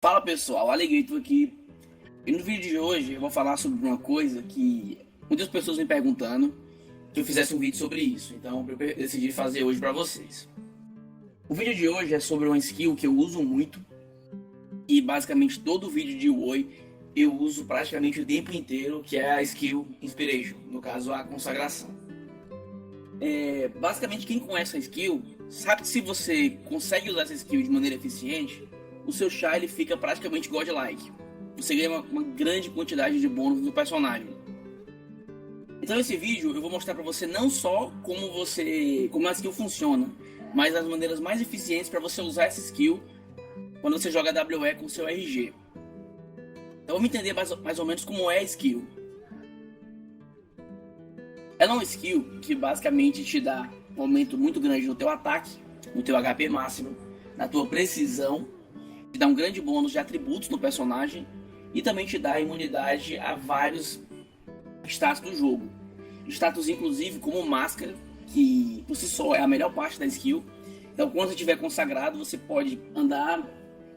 Fala pessoal, Alegrito aqui. E no vídeo de hoje eu vou falar sobre uma coisa que muitas pessoas me perguntando que eu fizesse um vídeo sobre isso. Então eu decidi fazer hoje para vocês. O vídeo de hoje é sobre uma skill que eu uso muito e basicamente todo vídeo de Woi eu uso praticamente o tempo inteiro, que é a skill Inspiration, no caso a consagração. Basicamente quem conhece a skill sabe que se você consegue usar essa skill de maneira eficiente, o seu char ele fica praticamente godlike. Você ganha uma grande quantidade de bônus do personagem. Então nesse vídeo eu vou mostrar para você não só como a skill funciona, mas as maneiras mais eficientes para você usar essa skill quando você joga WE com seu RG. Então vamos entender mais ou menos como é a skill. Ela é uma skill que basicamente te dá um aumento muito grande no teu ataque, no teu HP máximo, na tua precisão, te dá um grande bônus de atributos no personagem e também te dá imunidade a vários status do jogo. Status inclusive como máscara, que por si só é a melhor parte da skill. Então quando você estiver consagrado, você pode andar.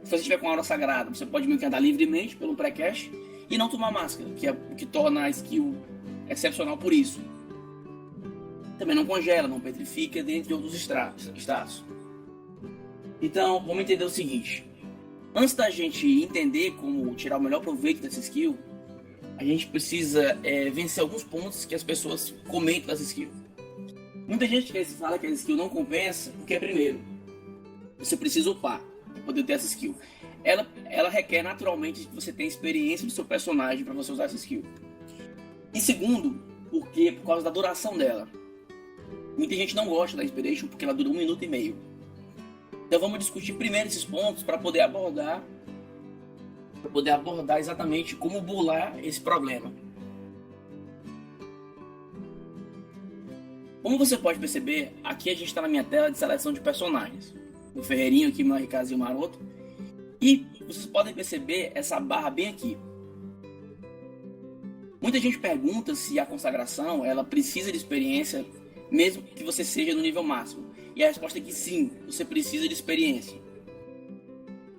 Se você estiver com aura sagrada, você pode meio que andar livremente pelo pré-cast e não tomar máscara, que é o que torna a skill excepcional por isso. Também não congela, não petrifica, dentre outros status. Então vamos entender o seguinte. Antes da gente entender como tirar o melhor proveito dessa skill, a gente precisa vencer alguns pontos que as pessoas comentam dessa skill. Muita gente fala que a skill não compensa, porque primeiro, você precisa upar para poder ter essa skill. Ela requer naturalmente que você tenha experiência do seu personagem para você usar essa skill. E segundo, porque por causa da duração dela. Muita gente não gosta da Inspiration porque ela dura 1 minuto e meio. Então vamos discutir primeiro esses pontos para poder abordar exatamente como burlar esse problema. Como você pode perceber, aqui a gente está na minha tela de seleção de personagens. O Ferreirinho aqui, meu Ricazinho Maroto. E vocês podem perceber essa barra bem aqui. Muita gente pergunta se a consagração ela precisa de experiência, mesmo que você seja no nível máximo. E a resposta é que sim, você precisa de experiência.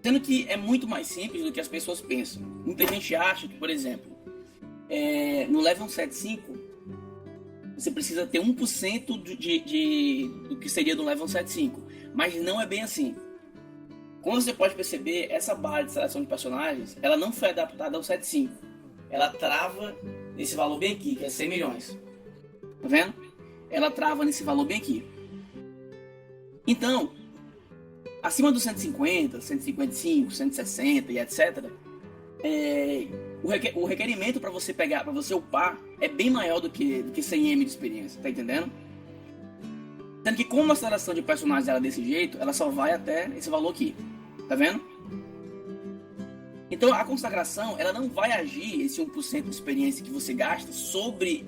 Sendo que é muito mais simples do que as pessoas pensam. Muita gente acha que, por exemplo, no level 75, você precisa ter 1% do que seria do level 75. Mas não é bem assim. Como você pode perceber, essa barra de seleção de personagens, ela não foi adaptada ao 75. Ela trava nesse valor bem aqui, que é 100 milhões. Tá vendo? Ela trava nesse valor bem aqui. Então, acima dos 150, 155, 160 e etc., o requerimento para você pegar, para você upar, é bem maior do que 100 M de experiência, tá entendendo? Sendo que como a aceleração de personagens era desse jeito, ela só vai até esse valor aqui, tá vendo? Então a consagração, ela não vai agir, esse 1% de experiência que você gasta, sobre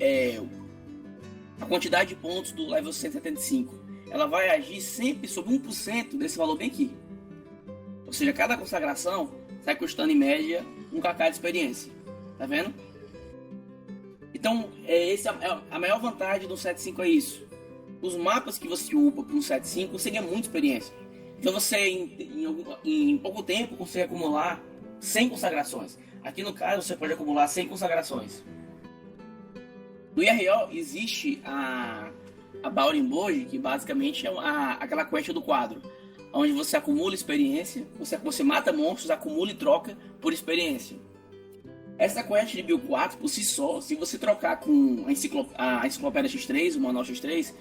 a quantidade de pontos do level 175. Ela vai agir sempre sobre 1% desse valor bem aqui. Ou seja, cada consagração sai custando em média 1kk de experiência. Tá vendo? Então, essa é a maior vantagem do 75 é isso. Os mapas que você upa para um 75 você ganha muita experiência. Então você, em pouco tempo, consegue acumular 100 consagrações. Aqui no caso, você pode acumular 100 consagrações. No IRL existe a Baurin Boji, que basicamente é aquela quest do quadro, onde você acumula experiência, você mata monstros, acumula e troca por experiência. Essa quest de Build 4, por si só, se você trocar com a Enciclopédia X3, o Manual X3,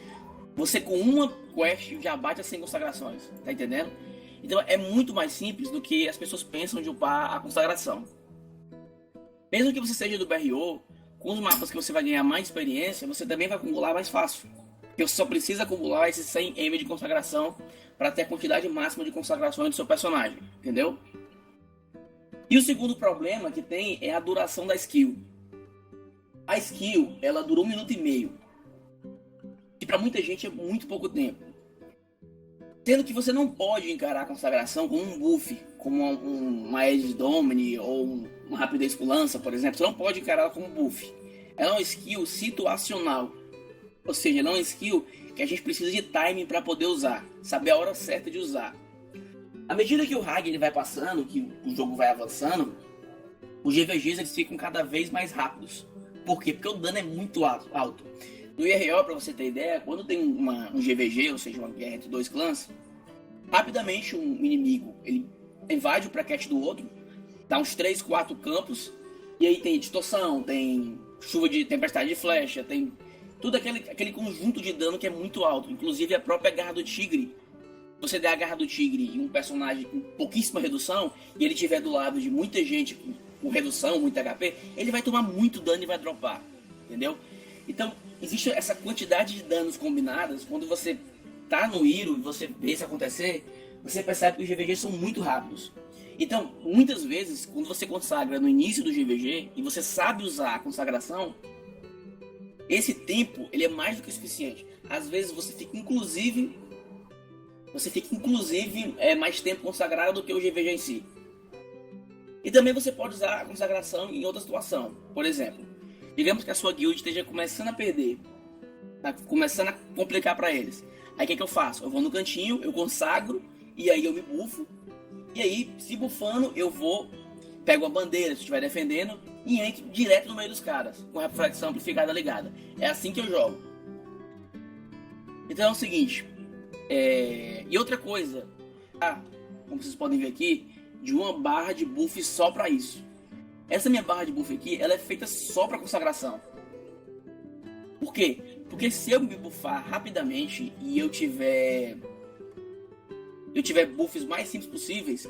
você com uma quest já bate a 100 consagrações, tá entendendo? Então é muito mais simples do que as pessoas pensam de upar a consagração. Mesmo que você seja do BRO, com os mapas que você vai ganhar mais experiência, você também vai acumular mais fácil. Porque você só precisa acumular esses 100 M de consagração para ter a quantidade máxima de consagrações do seu personagem, entendeu? E o segundo problema que tem é a duração da skill. A skill, ela dura 1 minuto e meio. Que para muita gente é muito pouco tempo. Sendo que você não pode encarar a consagração como um buff, como uma Aegis Domini ou uma rapidez com lança, por exemplo. Você não pode encarar ela como buff. Ela é uma skill situacional. Ou seja, ela é uma skill que a gente precisa de timing para poder usar. Saber a hora certa de usar. À medida que o Hag ele vai passando, que o jogo vai avançando, os GVGs eles ficam cada vez mais rápidos. Por quê? Porque o dano é muito alto. No IRO, para você ter ideia, quando tem um GVG, ou seja, uma guerra entre dois clãs, rapidamente um inimigo ele invade o praquete do outro, dá uns 3, 4 campos, e aí tem distorção, tem chuva de tempestade de flecha, tem tudo aquele conjunto de dano que é muito alto. Inclusive a própria garra do tigre. Você der a garra do tigre em um personagem com pouquíssima redução, e ele estiver do lado de muita gente com redução, muito HP, ele vai tomar muito dano e vai dropar, entendeu? Então, existe essa quantidade de danos combinadas. Quando você tá no Hero e você vê isso acontecer, você percebe que os GVGs são muito rápidos. Então, muitas vezes, quando você consagra no início do GVG e você sabe usar a consagração, esse tempo ele é mais do que suficiente. Às vezes você fica inclusive mais tempo consagrado do que o GVG em si. E também você pode usar a consagração em outra situação. Por exemplo, digamos que a sua guild esteja começando a perder, tá começando a complicar para eles. Aí o que eu faço? Eu vou no cantinho, eu consagro, e aí eu me bufo. E aí, se bufando, eu pego a bandeira, se estiver defendendo, e entro direto no meio dos caras, com a reflexão amplificada ligada. É assim que eu jogo. Então é o seguinte, e outra coisa, como vocês podem ver aqui, de uma barra de buff só para isso. Essa minha barra de buff aqui, ela é feita só para consagração. Por quê? Porque se eu me buffar rapidamente e eu tiver buffs mais simples possíveis,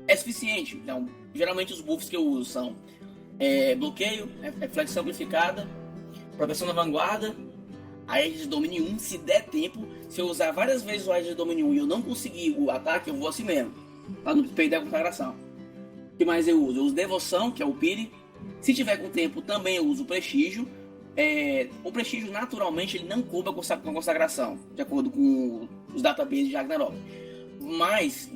é suficiente. Então, geralmente os buffs que eu uso são bloqueio, reflexão amplificada, proteção na vanguarda, a Aegis de Domínio 1, se der tempo. Se eu usar várias vezes o Aegis de Domínio 1 e eu não conseguir o ataque, eu vou assim mesmo, para não perder a consagração. O que mais eu uso? Eu uso Devoção, que é o Pire. Se tiver com tempo, também eu uso o Prestígio. O Prestígio, naturalmente, ele não coube com a consagração, de acordo com os databases de Ragnarok. Mas,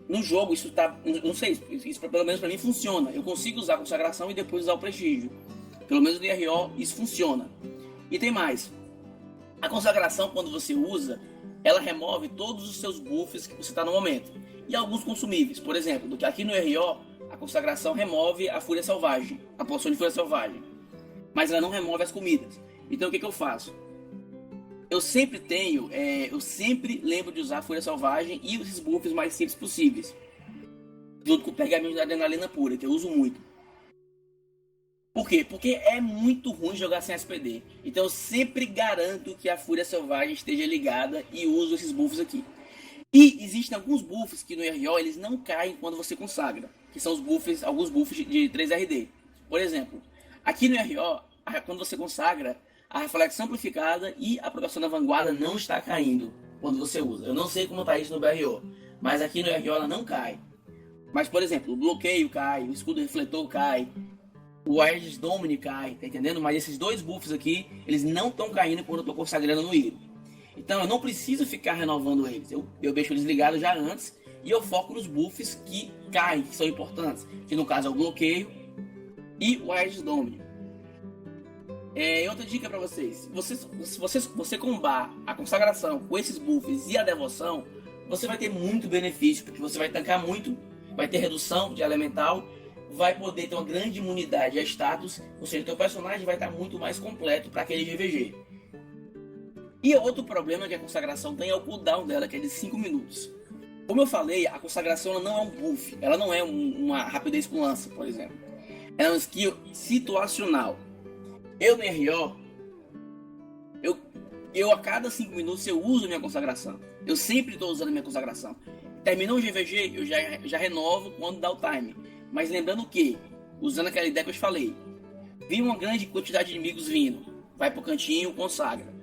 no jogo, isso tá... Não sei, isso pelo menos para mim funciona. Eu consigo usar a consagração e depois usar o Prestígio. Pelo menos no IRO, isso funciona. E tem mais. A consagração, quando você usa, ela remove todos os seus buffs que você está no momento. E alguns consumíveis. Por exemplo, do que aqui no RO, a consagração remove a Fúria Selvagem, a poção de Fúria Selvagem. Mas ela não remove as comidas. Então o que eu faço? Eu sempre lembro de usar a Fúria Selvagem e esses buffs mais simples possíveis. Junto com o pergaminho da adrenalina pura, que eu uso muito. Por quê? Porque é muito ruim jogar sem SPD. Então eu sempre garanto que a Fúria Selvagem esteja ligada e uso esses buffs aqui. E existem alguns buffs que no RO eles não caem quando você consagra. Que são alguns buffs de 3RD. Por exemplo, aqui no RO, quando você consagra, a reflexão amplificada e a proteção da vanguarda não está caindo quando você usa. Eu não sei como está isso no BRO, mas aqui no RO ela não cai. Mas, por exemplo, o bloqueio cai, o escudo refletor cai, o Aegis Domini cai, tá entendendo? Mas esses dois buffs aqui, eles não estão caindo quando eu estou consagrando no Hero. Então eu não preciso ficar renovando eles, eu deixo eles ligados já antes e eu foco nos buffs que caem, que são importantes, que no caso é o bloqueio e o Aegis Domini. Outra dica para vocês, se você combar a consagração com esses buffs e a devoção, você vai ter muito benefício, porque você vai tancar muito, vai ter redução de elemental, vai poder ter uma grande imunidade a status, ou seja, teu personagem vai estar muito mais completo para aquele GVG. E outro problema que a consagração tem é o cooldown dela, que é de 5 minutos. Como eu falei, a consagração ela não é um buff, ela não é uma rapidez com lança, por exemplo. Ela é uma skill situacional. Eu no RO, eu a cada 5 minutos eu uso a minha consagração. Eu sempre estou usando a minha consagração. Terminou o GVG, eu já renovo quando dá o time. Mas lembrando que, usando aquela ideia que eu te falei, vi uma grande quantidade de inimigos vindo, vai pro cantinho, consagra.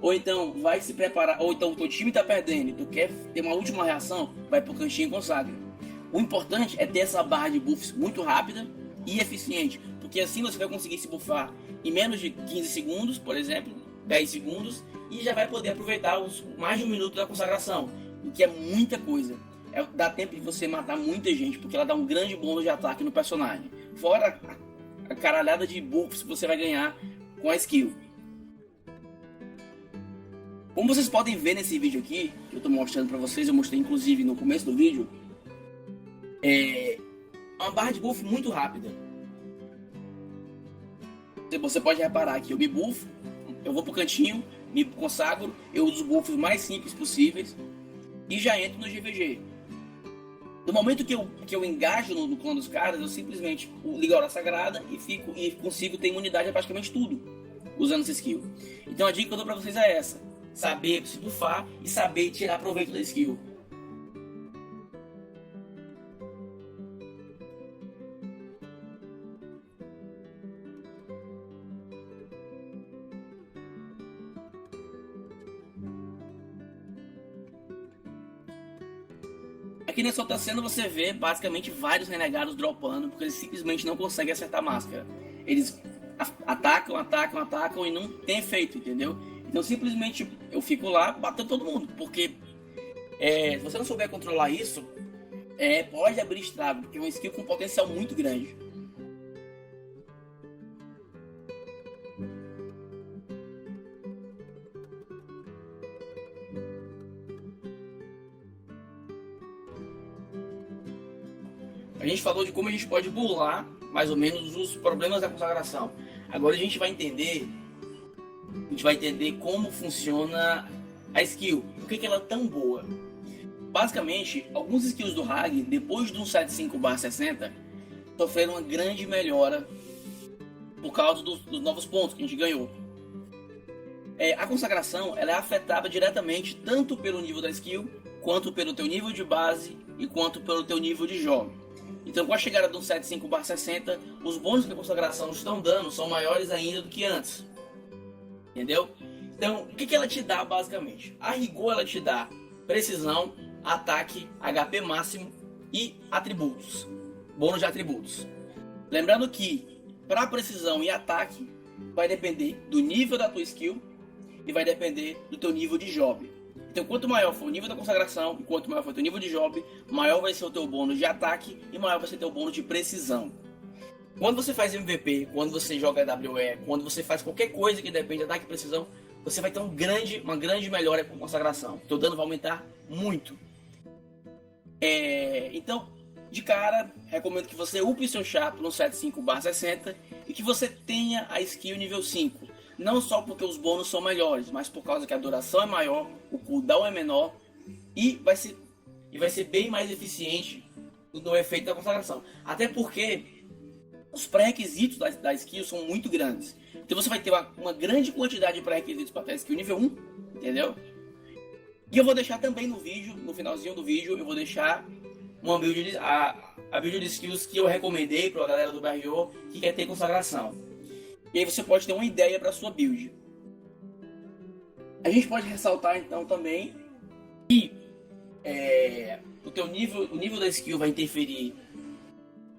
Ou então vai se preparar, ou então o teu time tá perdendo e tu quer ter uma última reação, vai pro cantinho e consagra. O importante é ter essa barra de buffs muito rápida e eficiente, porque assim você vai conseguir se buffar em menos de 15 segundos, por exemplo, 10 segundos, e já vai poder aproveitar mais de 1 minuto da consagração, o que é muita coisa. Dá tempo de você matar muita gente, porque ela dá um grande bônus de ataque no personagem. Fora a caralhada de buffs que você vai ganhar com a skill. Como vocês podem ver nesse vídeo aqui, que eu estou mostrando para vocês, eu mostrei inclusive no começo do vídeo, é uma barra de buff muito rápida. Você pode reparar que eu me buffo, eu vou pro cantinho, me consagro, eu uso os buffs mais simples possíveis e já entro no GVG. No momento que eu engajo no clã dos caras, eu simplesmente ligo a hora sagrada e consigo ter imunidade a praticamente tudo usando essa skill. Então a dica que eu dou pra vocês é essa: saber se buffar e saber tirar proveito da skill. Aqui nessa outra cena você vê basicamente vários renegados dropando, porque eles simplesmente não conseguem acertar a máscara. Eles atacam e não tem efeito, entendeu? Então simplesmente eu fico lá batendo todo mundo, porque se você não souber controlar isso, pode abrir estrago, porque é uma skill com potencial muito grande. A gente falou de como a gente pode burlar mais ou menos os problemas da consagração. Agora a gente vai entender como funciona a skill, por que ela é tão boa. Basicamente, alguns skills do Hag, depois do 175/60, sofreram uma grande melhora por causa dos novos pontos que a gente ganhou. A consagração ela é afetada diretamente tanto pelo nível da skill, quanto pelo teu nível de base e quanto pelo teu nível de jogo. Então, com a chegada do 175/60, os bônus que a consagração estão dando são maiores ainda do que antes. Entendeu? Então, o que ela te dá basicamente? A rigor, ela te dá precisão, ataque, HP máximo e atributos. Bônus de atributos. Lembrando que, para precisão e ataque, vai depender do nível da tua skill e vai depender do teu nível de job. Então, quanto maior for o nível da consagração e quanto maior for o teu nível de job, maior vai ser o teu bônus de ataque e maior vai ser o teu bônus de precisão. Quando você faz MVP, quando você joga AWE, quando você faz qualquer coisa que depende de ataque e precisão, você vai ter uma grande melhora com consagração. Teu dano vai aumentar muito. Então, de cara, recomendo que você upe seu chapéu no 75/60 e que você tenha a skill nível 5. Não só porque os bônus são melhores, mas por causa que a duração é maior, o cooldown é menor e vai ser bem mais eficiente no efeito da consagração. Até porque os pré-requisitos da skill são muito grandes. Então você vai ter uma grande quantidade de pré-requisitos para ter a skill nível 1, entendeu? E eu vou deixar também no vídeo, no finalzinho do vídeo, eu vou deixar uma build, a build de skills que eu recomendei para a galera do BRO que quer ter consagração. E aí você pode ter uma ideia para sua build. A gente pode ressaltar então também que o nível da skill vai interferir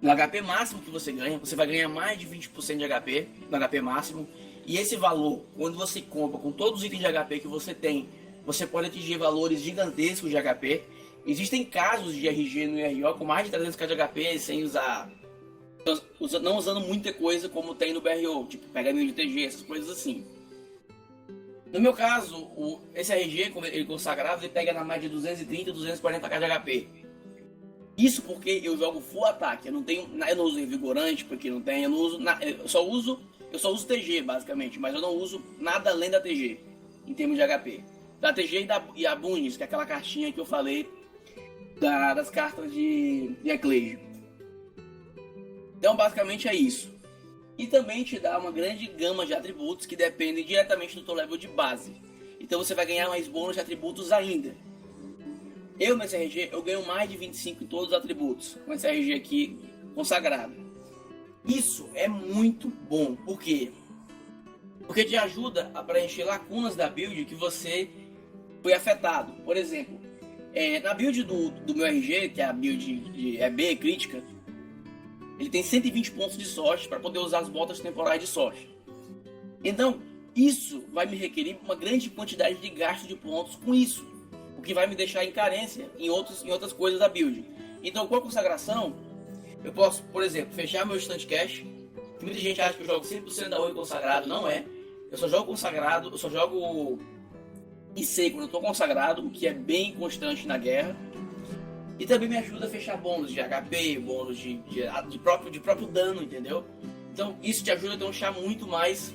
no HP máximo que você ganha. Você vai ganhar mais de 20% de HP no HP máximo. E esse valor, quando você compra com todos os itens de HP que você tem, você pode atingir valores gigantescos de HP. Existem casos de RG no IRO com mais de 300k de HP sem não usando muita coisa como tem no BRO, tipo pergaminho de TG, essas coisas assim. No meu caso, esse RG, como ele consagrado, ele pega na média de 230, 240k de HP. Isso porque eu jogo full ataque, eu não uso revigorante, porque não tem, eu só uso TG basicamente, mas eu não uso nada além da TG, em termos de HP. Da TG e a Bunis, que é aquela cartinha que eu falei das cartas de Ecleio. Então basicamente é isso. E também te dá uma grande gama de atributos que dependem diretamente do teu level de base. Então você vai ganhar mais bônus de atributos ainda. Eu nesse RG eu ganho mais de 25 em todos os atributos. Com esse RG aqui consagrado. Isso é muito bom. Por quê? Porque te ajuda a preencher lacunas da build que você foi afetado. Por exemplo, na build do meu RG, que é a build de EB crítica, ele tem 120 pontos de sorte para poder usar as botas temporais de sorte. Então, isso vai me requerer uma grande quantidade de gasto de pontos com isso, o que vai me deixar em carência em outras coisas da build. Então, com a consagração, eu posso, por exemplo, fechar meu instant cash. Muita gente acha que eu jogo 100% da Oi consagrado, não é. Eu só jogo consagrado, eu só jogo e sei quando eu tô consagrado, o que é bem constante na guerra. E também me ajuda a fechar bônus de HP, bônus de próprio dano, entendeu? Então isso te ajuda a ter um char muito mais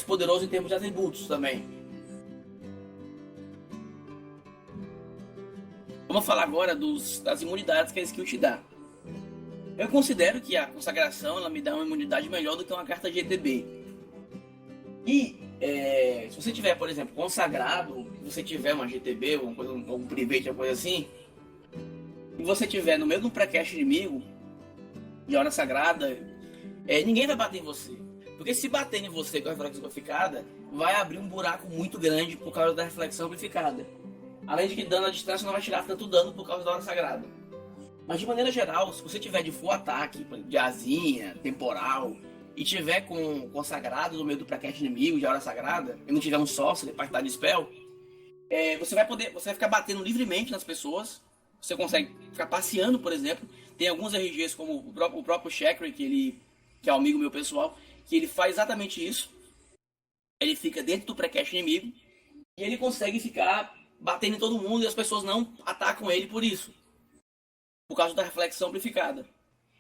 poderoso em termos de atributos também. Vamos falar agora das imunidades que a skill te dá. Eu considero que a consagração ela me dá uma imunidade melhor do que uma carta GTB. E se você tiver, por exemplo, consagrado, você tiver uma GTB, algum private, uma coisa assim, e você tiver no meio de um pré-cast inimigo, de hora sagrada, ninguém vai bater em você. Porque se bater em você com a reflexão amplificada, vai abrir um buraco muito grande por causa da reflexão amplificada. Além de que dano à distância não vai tirar tanto dano por causa da hora sagrada. Mas de maneira geral, se você tiver de full ataque, de asinha, temporal, e tiver com consagrado no meio do pré-cast inimigo, de hora sagrada, e não tiver um sorcerer para estar de spell, você vai ficar batendo livremente nas pessoas. Você consegue ficar passeando, por exemplo. Tem alguns RGs, como o próprio Chakra, que é um amigo meu pessoal, que ele faz exatamente isso. Ele fica dentro do pré-cast inimigo e ele consegue ficar batendo em todo mundo e as pessoas não atacam ele por isso. Por causa da reflexão amplificada.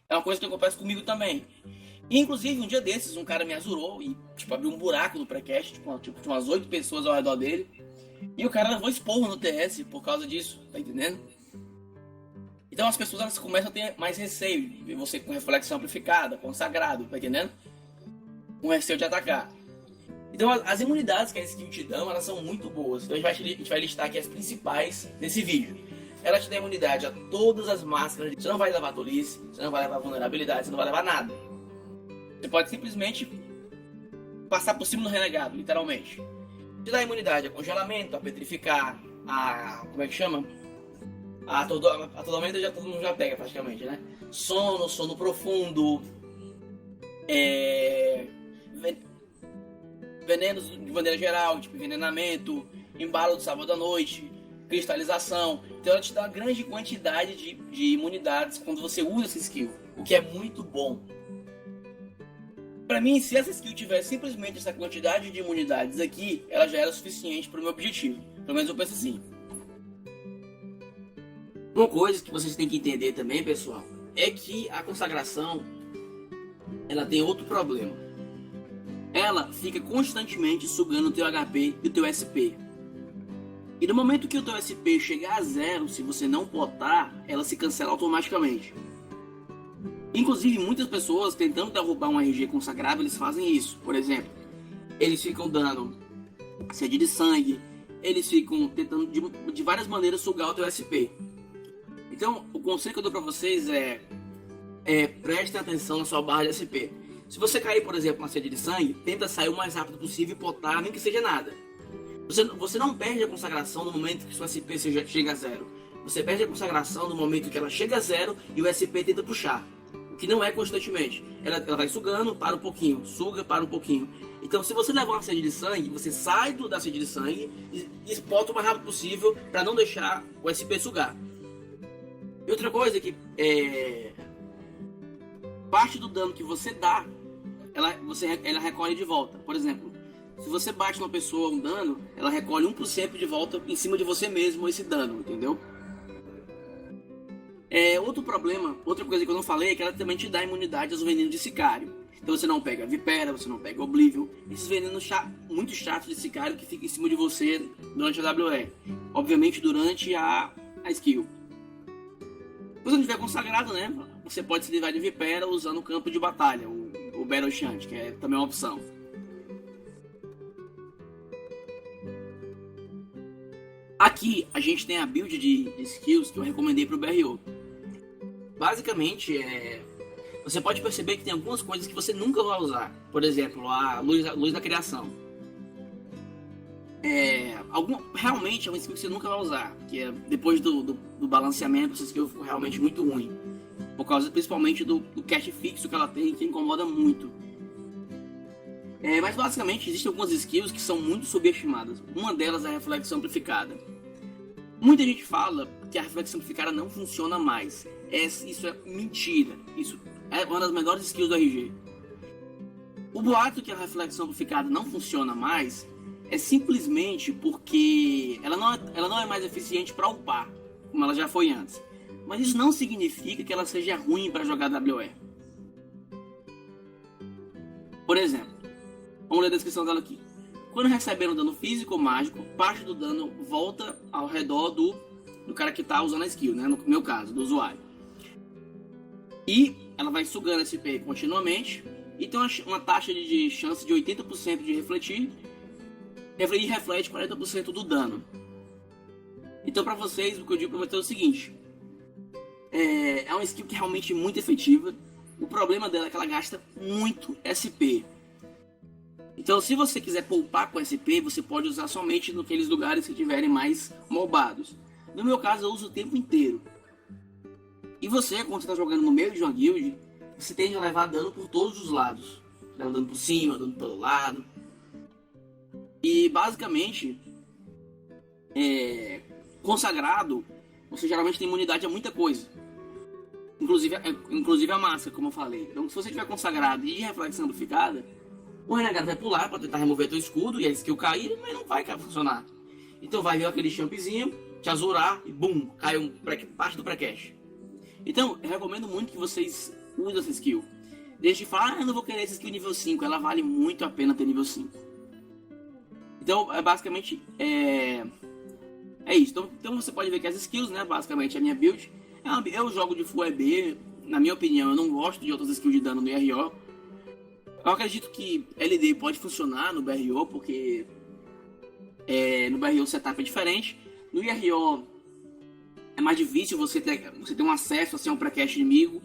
É uma coisa que acontece comigo também. E, inclusive, um dia desses, um cara me azurou e abriu um buraco no pré-cast, tinha umas 8 pessoas ao redor dele. E o cara levou esporro no TS por causa disso, tá entendendo? Então as pessoas elas começam a ter mais receio de você com reflexão amplificada, consagrado, tá entendendo? Com receio de atacar. Então as imunidades que a skill te dão, elas são muito boas. Então a gente vai listar aqui as principais nesse vídeo. Ela te dá imunidade a todas as máscaras. Você não vai levar tolice, você não vai levar vulnerabilidade, você não vai levar nada. Você pode simplesmente passar por cima do renegado, literalmente. Te dá imunidade a congelamento, a petrificar, como é que chama? A atordoamento todo mundo já pega praticamente, né? Sono profundo, venenos de maneira geral, tipo envenenamento, embalo do sábado à noite, cristalização. Então ela te dá uma grande quantidade de imunidades quando você usa essa skill, o que é muito bom. Pra mim, se essa skill tivesse simplesmente essa quantidade de imunidades aqui, ela já era suficiente para o meu objetivo. Pelo menos eu penso assim. Uma coisa que vocês têm que entender também, pessoal, é que a consagração ela tem outro problema. Ela fica constantemente sugando o teu HP e o teu SP. E no momento que o teu SP chegar a 0, se você não botar, ela se cancela automaticamente. Inclusive, muitas pessoas tentando derrubar um RG consagrado, eles fazem isso. Por exemplo, eles ficam dando sede de sangue, eles ficam tentando de várias maneiras sugar o teu SP. Então, o conselho que eu dou pra vocês prestem atenção na sua barra de SP. Se você cair, por exemplo, na sede de sangue, tenta sair o mais rápido possível e botar, nem que seja nada. Você não perde a consagração no momento que sua SP chega a 0. Você perde a consagração no momento que ela chega a 0 e o SP tenta puxar. O que não é constantemente. Ela vai sugando, para um pouquinho, suga, para um pouquinho. Então, se você levar uma sede de sangue, você sai da sede de sangue e bota o mais rápido possível para não deixar o SP sugar. E outra coisa é que parte do dano que você dá, ela recolhe de volta. Por exemplo, se você bate numa pessoa um dano, ela recolhe 1% de volta em cima de você mesmo esse dano, entendeu? Outro problema, outra coisa que eu não falei é que ela também te dá imunidade aos venenos de sicário. Então você não pega Vipera, você não pega Oblivion, esses venenos muito chatos de sicário que ficam em cima de você durante a WE. Obviamente durante a skill. Se você não tiver consagrado, né, você pode se livrar de Vipera usando o campo de batalha, o Battle Chant, que é também uma opção. Aqui a gente tem a build de skills que eu recomendei para o BRO. Basicamente, você pode perceber que tem algumas coisas que você nunca vai usar. Por exemplo, a luz da criação. Realmente é uma skill que você nunca vai usar. Que é depois do balanceamento, essa skill ficou realmente muito ruim. Por causa principalmente do cast fixo que ela tem, que incomoda muito. Mas basicamente existem algumas skills que são muito subestimadas. Uma delas é a reflexão amplificada. Muita gente fala que a reflexão amplificada não funciona mais. Isso é mentira. Isso é uma das melhores skills do RG. O boato que a reflexão amplificada não funciona mais é simplesmente porque ela não é mais eficiente para upar, como ela já foi antes. Mas isso não significa que ela seja ruim para jogar WE. Por exemplo, vamos ler a descrição dela aqui. Quando receber um dano físico ou mágico, parte do dano volta ao redor do cara que está usando a skill, né? No meu caso, do usuário. E ela vai sugando SP continuamente e tem uma taxa de chance de 80% de refletir e reflete 40% do dano. Então, para vocês, o que eu digo para vocês é o seguinte: é uma skill que é realmente muito efetiva. O problema dela é que ela gasta muito SP. Então, se você quiser poupar com SP, você pode usar somente naqueles lugares que tiverem mais mobados. No meu caso, eu uso o tempo inteiro. E você, quando você está jogando no meio de uma guild, você tende a levar dano por todos os lados. Leva dano por cima, dano pelo lado. E, basicamente, consagrado, você geralmente tem imunidade a muita coisa. Inclusive a máscara, como eu falei. Então, se você tiver consagrado e reflexão amplificada, o renegado vai pular para tentar remover teu escudo e a skill cair, mas não vai funcionar. Então vai vir aquele champzinho, te azurar e bum, cai parte do pré-cache. Então, eu recomendo muito que vocês usem essa skill. Deixe de falar, eu não vou querer essa skill nível 5, ela vale muito a pena ter nível 5. Então, basicamente, é isso. Então você pode ver que as skills, né, basicamente a minha build, eu jogo de full EB, na minha opinião, eu não gosto de outras skills de dano no IRO. Eu acredito que LD pode funcionar no BRO, porque no BRO o setup é diferente. No IRO é mais difícil você ter um acesso assim, a um pré-cache inimigo.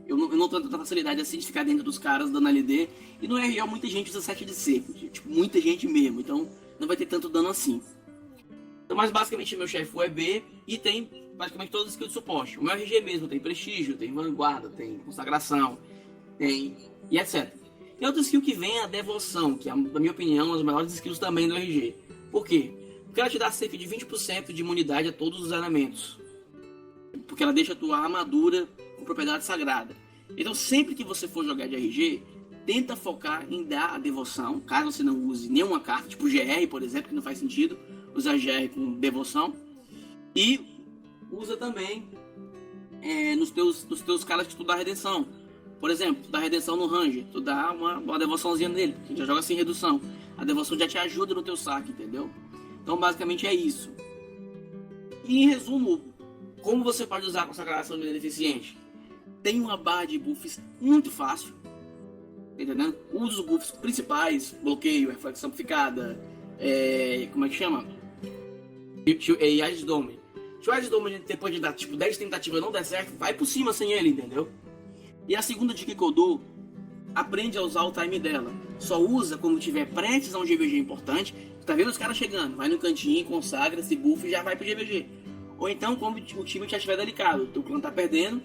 Eu não tenho tanta facilidade assim de ficar dentro dos caras dando LD. E no IRO muita gente usa 7 de seco, tipo, muita gente mesmo, então não vai ter tanto dano assim. Então, mas basicamente meu chefe é B e tem praticamente todas as skills de suporte. O meu RG mesmo tem prestígio, tem vanguarda, tem consagração, tem e etc. Tem outra skill que vem a devoção, que é, na minha opinião, uma das melhores skills também do RG. Por quê? Porque ela te dá cerca de 20% de imunidade a todos os elementos. Porque ela deixa a tua armadura com propriedade sagrada. Então sempre que você for jogar de RG, tenta focar em dar a devoção, caso você não use nenhuma carta, tipo GR, por exemplo, que não faz sentido usar GR com devoção. E usa também nos teus caras que tu dá redenção. Por exemplo, tu dá redenção no Ranger, tu dá uma devoçãozinha nele, porque já joga sem redução. A devoção já te ajuda no teu saque, entendeu? Então basicamente é isso. E em resumo, como você pode usar a consagração de maneira eficiente? Tem uma barra de buffs muito fácil, entendeu? Usa os buffs principais, bloqueio, reflexão amplificada, como é que chama? E Ice Dome. Se o Ice Dome depois de dar tipo 10 tentativas não der certo, vai por cima sem ele, entendeu? E a segunda dica que eu dou, aprende a usar o time dela. Só usa quando tiver prestes a um GVG importante. Tá vendo os caras chegando, vai no cantinho, consagra, se buff e já vai pro GVG. Ou então quando o time já estiver delicado, o teu clã tá perdendo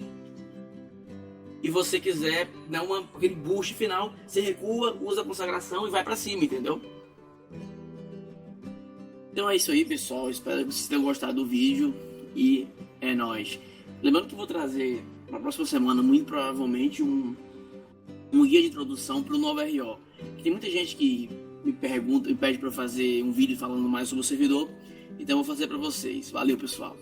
e você quiser dar aquele boost final, você recua, usa a consagração e vai pra cima, entendeu? Então é isso aí, pessoal. Espero que vocês tenham gostado do vídeo e é nóis. Lembrando que eu vou trazer na próxima semana, muito provavelmente, um guia de introdução para o novo RO. Tem muita gente que me pede para fazer um vídeo falando mais sobre o servidor, então eu vou fazer para vocês. Valeu, pessoal!